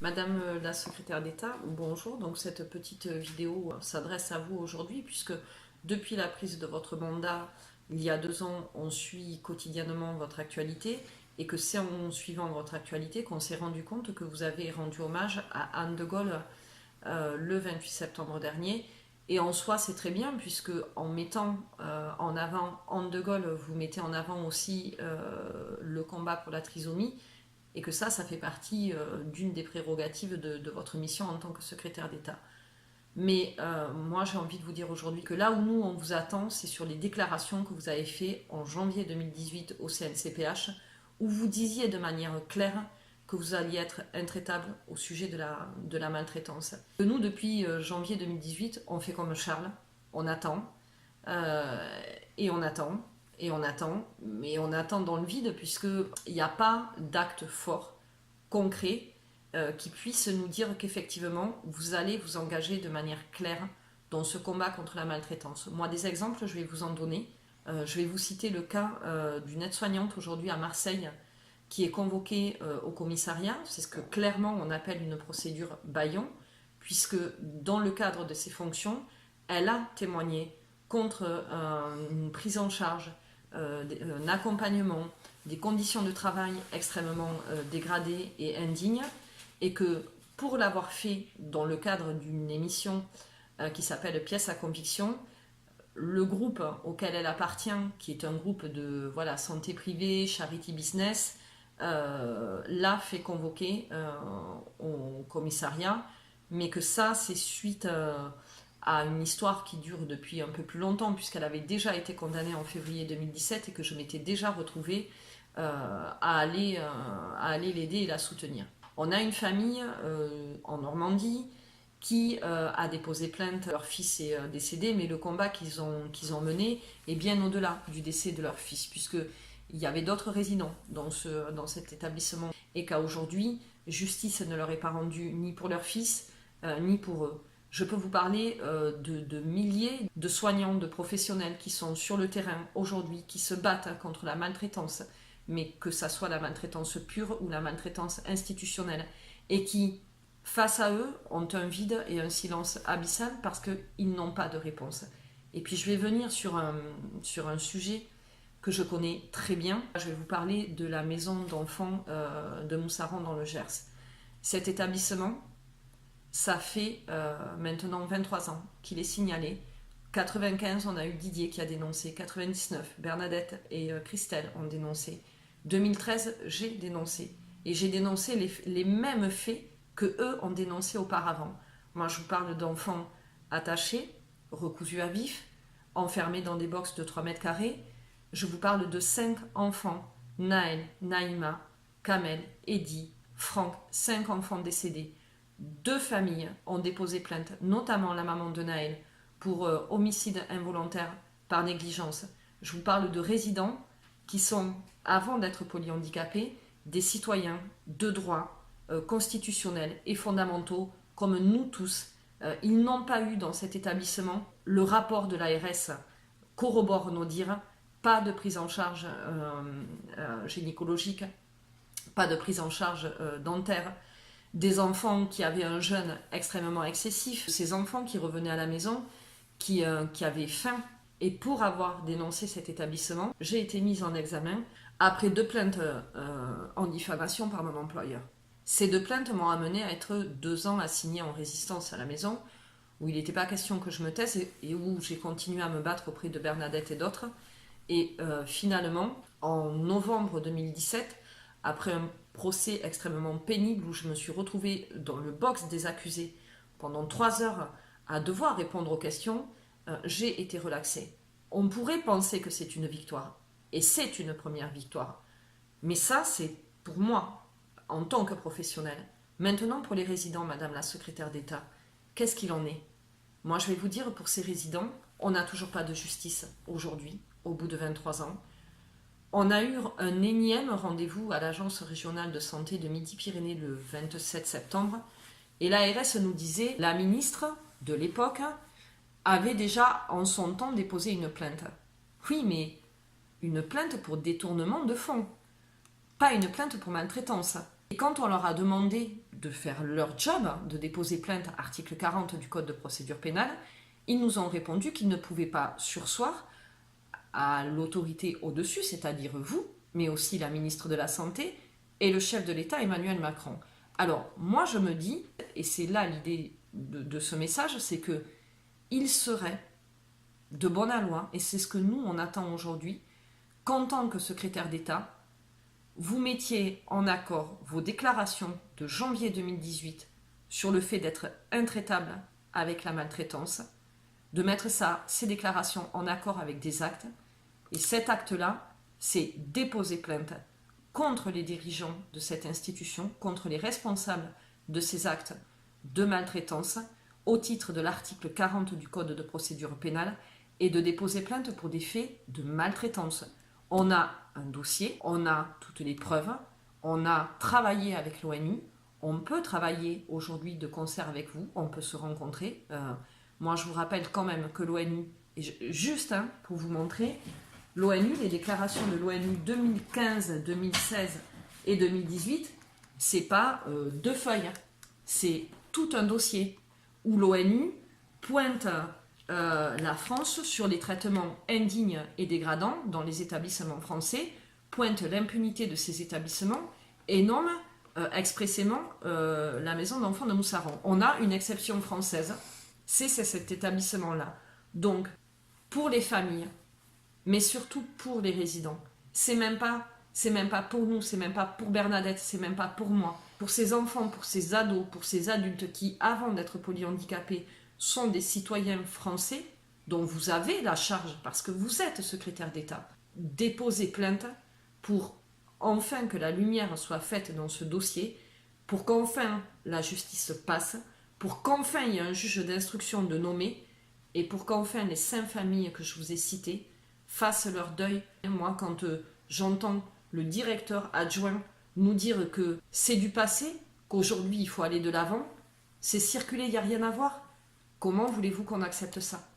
Madame la secrétaire d'État, bonjour. Donc cette petite vidéo s'adresse à vous aujourd'hui puisque depuis la prise de votre mandat, il y a 2 ans, on suit quotidiennement votre actualité et que c'est en suivant votre actualité qu'on s'est rendu compte que vous avez rendu hommage à Anne de Gaulle le 28 septembre dernier. Et en soi, c'est très bien puisque en mettant en avant Anne de Gaulle, vous mettez en avant aussi le combat pour la trisomie et que ça fait partie d'une des prérogatives de votre mission en tant que secrétaire d'État. Mais moi, j'ai envie de vous dire aujourd'hui que là où nous, on vous attend, c'est sur les déclarations que vous avez faites en janvier 2018 au CNCPH, où vous disiez de manière claire que vous alliez être intraitable au sujet de la maltraitance. Nous, depuis janvier 2018, on fait comme Charles, on attend, et on attend, et on attend, mais on attend dans le vide puisqu'il n'y a pas d'acte fort, concret, qui puisse nous dire qu'effectivement, vous allez vous engager de manière claire dans ce combat contre la maltraitance. Moi, des exemples, je vais vous en donner. Je vais vous citer le cas d'une aide-soignante aujourd'hui à Marseille qui est convoquée au commissariat. C'est ce que clairement on appelle une procédure bâillon, puisque dans le cadre de ses fonctions, elle a témoigné contre une prise en charge, un accompagnement, des conditions de travail extrêmement dégradées et indignes, et que pour l'avoir fait dans le cadre d'une émission qui s'appelle Pièces à conviction, le groupe auquel elle appartient, qui est un groupe de santé privée, charity business, l'a fait convoquer au commissariat, mais que ça, c'est suite à une histoire qui dure depuis un peu plus longtemps, puisqu'elle avait déjà été condamnée en février 2017 et que je m'étais déjà retrouvée à aller l'aider et la soutenir. On a une famille en Normandie qui a déposé plainte. Leur fils est décédé, mais le combat qu'ils ont mené est bien au-delà du décès de leur fils, puisqu'il y avait d'autres résidents dans cet établissement, et qu'à aujourd'hui, justice ne leur est pas rendue ni pour leur fils, ni pour eux. Je peux vous parler de milliers de soignants, de professionnels qui sont sur le terrain aujourd'hui, qui se battent contre la maltraitance, mais que ça soit la maltraitance pure ou la maltraitance institutionnelle, et qui, face à eux, ont un vide et un silence abyssal parce qu'ils n'ont pas de réponse. Et puis je vais venir sur un sujet que je connais très bien. Je vais vous parler de la maison d'enfants de Moussaran dans le Gers. Cet établissement, ça fait maintenant 23 ans qu'il est signalé. 95, on a eu Didier qui a dénoncé. 99, Bernadette et Christelle ont dénoncé. 2013, j'ai dénoncé. Et j'ai dénoncé les mêmes faits que eux ont dénoncé auparavant. Moi, je vous parle d'enfants attachés, recousus à vif, enfermés dans des boxes de 3 mètres carrés. Je vous parle de 5 enfants, Naël, Naïma, Kamel, Eddy, Franck, 5 enfants décédés. 2 familles ont déposé plainte, notamment la maman de Naël, pour homicide involontaire par négligence. Je vous parle de résidents qui sont, avant d'être polyhandicapés, des citoyens de droit constitutionnels et fondamentaux, comme nous tous. Ils n'ont pas eu dans cet établissement le rapport de l'ARS corrobore nos dires, pas de prise en charge gynécologique, pas de prise en charge dentaire, des enfants qui avaient un jeûne extrêmement excessif, ces enfants qui revenaient à la maison, qui avaient faim. Et pour avoir dénoncé cet établissement, j'ai été mise en examen après 2 plaintes en diffamation par mon employeur. Ces 2 plaintes m'ont amené à être 2 ans assignée en résistance à la maison, où il n'était pas question que je me taise et où j'ai continué à me battre auprès de Bernadette et d'autres. Et finalement, en novembre 2017, après un procès extrêmement pénible où je me suis retrouvée dans le box des accusés pendant 3 heures à devoir répondre aux questions, j'ai été relaxée. On pourrait penser que c'est une victoire, et c'est une première victoire. Mais ça, c'est pour moi, en tant que professionnel. Maintenant, pour les résidents, Madame la secrétaire d'État, qu'est-ce qu'il en est? Moi, je vais vous dire, pour ces résidents, on n'a toujours pas de justice aujourd'hui, au bout de 23 ans. On a eu un énième rendez-vous à l'Agence régionale de santé de Midi-Pyrénées le 27 septembre, et l'ARS nous disait, la ministre de l'époque avait déjà en son temps déposé une plainte. Oui, mais une plainte pour détournement de fonds, pas une plainte pour maltraitance. Et quand on leur a demandé de faire leur job, de déposer plainte, article 40 du Code de procédure pénale, ils nous ont répondu qu'ils ne pouvaient pas surseoir à l'autorité au-dessus, c'est-à-dire vous, mais aussi la ministre de la Santé et le chef de l'État Emmanuel Macron. Alors, moi je me dis, et c'est là l'idée de ce message, c'est que il serait de bonne loi, et c'est ce que nous on attend aujourd'hui, qu'en tant que secrétaire d'État, vous mettiez en accord vos déclarations de janvier 2018 sur le fait d'être intraitable avec la maltraitance, de mettre ces déclarations en accord avec des actes, et cet acte-là, c'est déposer plainte contre les dirigeants de cette institution, contre les responsables de ces actes de maltraitance, au titre de l'article 40 du Code de procédure pénale, et de déposer plainte pour des faits de maltraitance. On a un dossier, on a toutes les preuves, on a travaillé avec l'ONU, on peut travailler aujourd'hui de concert avec vous, on peut se rencontrer. Moi, je vous rappelle quand même que l'ONU, juste pour vous montrer, l'ONU, les déclarations de l'ONU 2015, 2016 et 2018, c'est pas 2 feuilles, c'est tout un dossier où l'ONU pointe la France sur les traitements indignes et dégradants dans les établissements français, pointe l'impunité de ces établissements et nomme expressément la maison d'enfants de Moussaron. On a une exception française, c'est cet établissement-là. Donc, pour les familles, mais surtout pour les résidents, c'est même pas pour nous, c'est même pas pour Bernadette, c'est même pas pour moi. Pour ces enfants, pour ces ados, pour ces adultes qui, avant d'être polyhandicapés, sont des citoyens français dont vous avez la charge, parce que vous êtes secrétaire d'État, déposez plainte pour enfin que la lumière soit faite dans ce dossier, pour qu'enfin la justice passe, pour qu'enfin il y ait un juge d'instruction de nommer, et pour qu'enfin les 5 familles que je vous ai citées fassent leur deuil. Moi, quand j'entends le directeur adjoint nous dire que c'est du passé, qu'aujourd'hui il faut aller de l'avant, c'est circulé, il n'y a rien à voir. Comment voulez-vous qu'on accepte ça ?